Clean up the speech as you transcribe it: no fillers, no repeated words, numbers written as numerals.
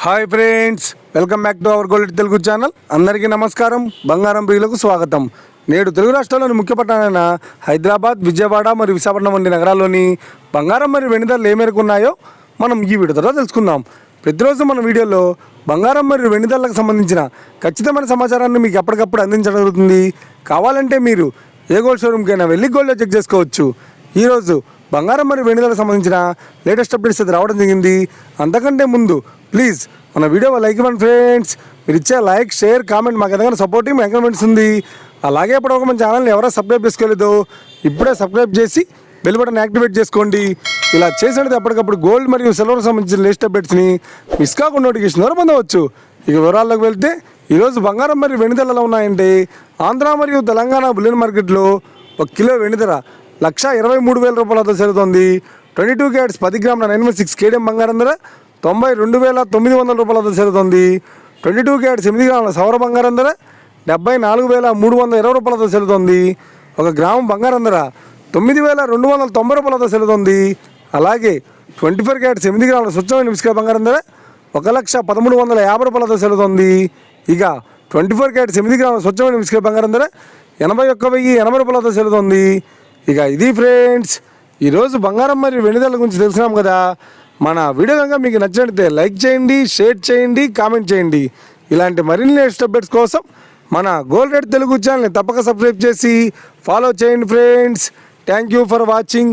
Hi friends, welcome back to our gold Telugu channel. అందరికీ నమస్కారం. బంగారం ప్రియులకు స్వాగతం. నేడు తెలుగు రాష్ట్రాల్లోని ముఖ్య పట్టణాలైన హైదరాబాద్, విజయవాడ మరియు విశాఖపట్నం వంటి నగరాల్లోని బంగారం మరియు వెండి ధరలు ఏ మేరకు ఉన్నాయో మనం ఈ వీడియో ద్వారా తెలుసుకుందాం. ప్రతిరోజు మన వీడియోలో బంగారం మరియు వెండి ధరలకు సంబంధించిన ఖచ్చితమైన సమాచారాన్ని మీకు ఎప్పటికప్పుడు అందించడం జరుగుతుంది. కావాలంటే మీరు ఏ గోల్డ్ షోరూమ్కైనా వెళ్ళి గోల్డ్ చెక్ చేసుకోవచ్చు. ఈరోజు బంగారం మరియు వెండి ధరలకు సంబంధించిన లేటెస్ట్ అప్డేట్స్ అయితే రావడం జరిగింది. అంతకంటే ముందు ప్లీజ్ మన వీడియో లైక్ ఇవ్వండి ఫ్రెండ్స్. మీరు ఇచ్చే లైక్, షేర్, కామెంట్ మాకు ఎంతగానో సపోర్టింగ్ ఎంకరేజ్మెంట్స్ ఉంది. అలాగే ఇప్పటివరకు మన ఛానల్ని ఎవరైనా సబ్స్క్రైబ్ చేసుకోలేదో ఇప్పుడే సబ్స్క్రైబ్ చేసి బెల్ బటన్ యాక్టివేట్ చేసుకోండి. ఇలా చేసినట్టు ఎప్పటికప్పుడు గోల్డ్ మరియు సిల్వర్కి సంబంధించిన లేటెస్ట్ అప్డేట్స్ని మిస్ కాకుండా నోటిఫికేషన్ ద్వారా పొందవచ్చు. ఇక వివరాల్లోకి వెళ్తే ఈరోజు బంగారం మరియు వెండి ధరలు ఎలా ఉన్నాయంటే, ఆంధ్ర మరియు తెలంగాణ బులియన్ మార్కెట్లో 1 కిలో వెండి ధర 1,23,000 రూపాయలతో జరుగుతుంది. 22 క్యారెట్స్ 10 గ్రాముల 916 కేడియం బంగారం ధర 92,900 రూపాయలతో జరుగుతుంది. 22 క్యారెట్స్ 8 గ్రాముల సౌర బంగారం ధర 74,320 రూపాయలతో జరుగుతుంది. 1 గ్రాము బంగారం ధర 9,290 రూపాయలతో జరుగుతుంది. అలాగే 24 క్యారెట్స్ 8 గ్రాముల స్వచ్ఛమైన ఇసుక బంగారం ధర 1,13,50 రూపాయలతో జరుగుతుంది. ఇక 24 క్యారెట్స్ 8 గ్రాముల స్వచ్ఛమైన ఇసుక బంగారం ధర 81,080 రూపాయలతో జరుగుతుంది. ఇక ఇది ఫ్రెండ్స్, ఈరోజు బంగారం మరియు వెండి ధరల గురించి తెలుసుకున్నాం కదా. మన వీడియో కనుక మీకు నచ్చినట్లయితే లైక్ చేయండి, షేర్ చేయండి, కామెంట్ చేయండి. ఇలాంటి మరిన్ని లేటెస్ట్ అప్డేట్స్ కోసం మన గోల్డ్ రేట్ తెలుగు ఛానల్ని తప్పక సబ్స్క్రైబ్ చేసి ఫాలో చేయండి friends. Thank you for watching.